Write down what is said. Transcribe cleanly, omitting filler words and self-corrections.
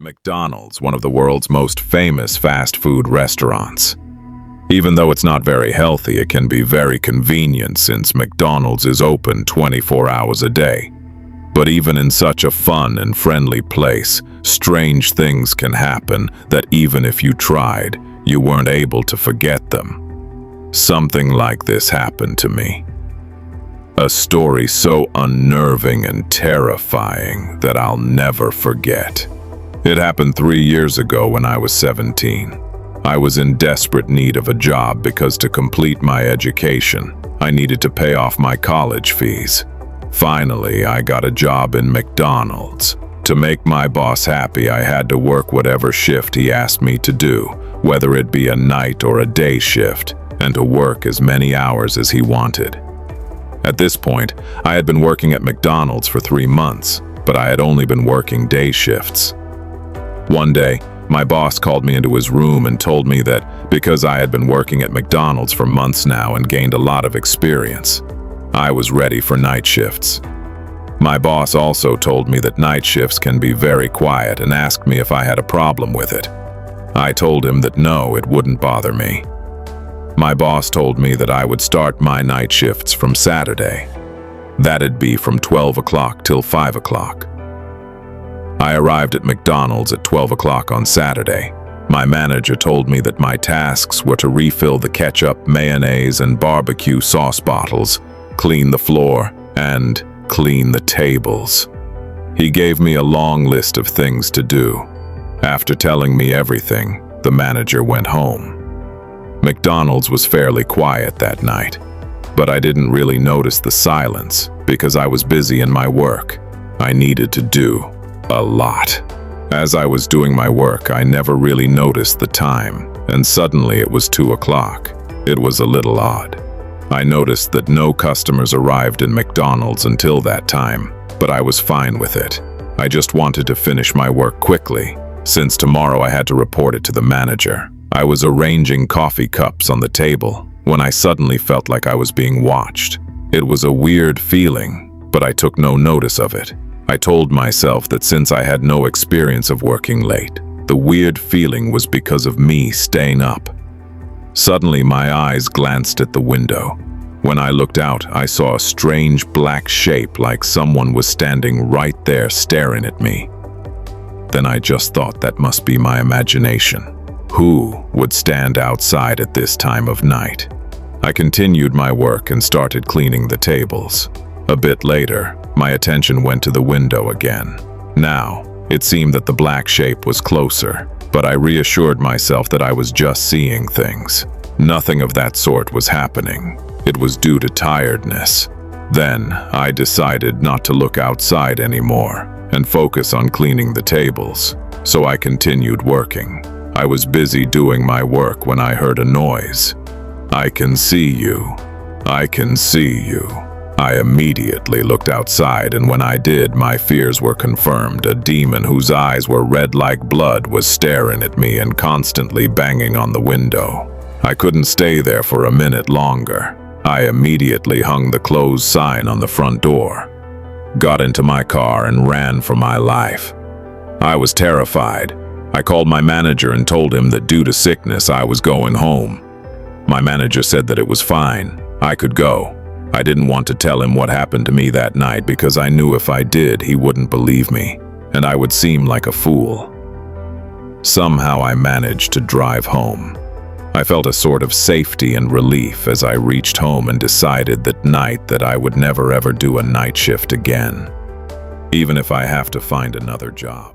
McDonald's, one of the world's most famous fast food restaurants. Even though it's not very healthy, it can be very convenient since McDonald's is open 24 hours a day. But even in such a fun and friendly place, strange things can happen that even if you tried, you weren't able to forget them. Something like this happened to me. A story so unnerving and terrifying that I'll never forget. It happened 3 years ago when I was 17. I was in desperate need of a job because to complete my education, I needed to pay off my college fees. Finally, I got a job in McDonald's. To make my boss happy, I had to work whatever shift he asked me to do, whether it be a night or a day shift, and to work as many hours as he wanted. At this point, I had been working at McDonald's for 3 months, but I had only been working day shifts. One day, my boss called me into his room and told me that because I had been working at McDonald's for months now and gained a lot of experience, I was ready for night shifts. My boss also told me that night shifts can be very quiet and asked me if I had a problem with it. I told him that no, it wouldn't bother me. My boss told me that I would start my night shifts from Saturday. That'd be from 12 o'clock till 5 o'clock. I arrived at McDonald's at 12 o'clock on Saturday. My manager told me that my tasks were to refill the ketchup, mayonnaise, and barbecue sauce bottles, clean the floor, and clean the tables. He gave me a long list of things to do. After telling me everything, the manager went home. McDonald's was fairly quiet that night, but I didn't really notice the silence because I was busy in my work. I needed to do a lot. As I was doing my work, I never really noticed the time, and suddenly it was 2 o'clock. It was a little odd. I noticed that no customers arrived in McDonald's until that time, but I was fine with it. I just wanted to finish my work quickly, since tomorrow I had to report it to the manager. I was arranging coffee cups on the table when I suddenly felt like I was being watched. It was a weird feeling, but I took no notice of it. I told myself that since I had no experience of working late, the weird feeling was because of me staying up. Suddenly, my eyes glanced at the window. When I looked out, I saw a strange black shape like someone was standing right there staring at me. Then I just thought that must be my imagination. Who would stand outside at this time of night? I continued my work and started cleaning the tables. A bit later, my attention went to the window again. Now, it seemed that the black shape was closer, but I reassured myself that I was just seeing things. Nothing of that sort was happening. It was due to tiredness. Then, I decided not to look outside anymore and focus on cleaning the tables, so I continued working. I was busy doing my work when I heard a noise. "I can see you. I can see you." I immediately looked outside, and when I did, my fears were confirmed. A demon whose eyes were red like blood was staring at me and constantly banging on the window. I couldn't stay there for a minute longer. I immediately hung the closed sign on the front door, got into my car, and ran for my life. I was terrified. I called my manager and told him that due to sickness, I was going home. My manager said that it was fine. I could go. I didn't want to tell him what happened to me that night because I knew if I did, he wouldn't believe me, and I would seem like a fool. Somehow I managed to drive home. I felt a sort of safety and relief as I reached home and decided that night that I would never ever do a night shift again, even if I have to find another job.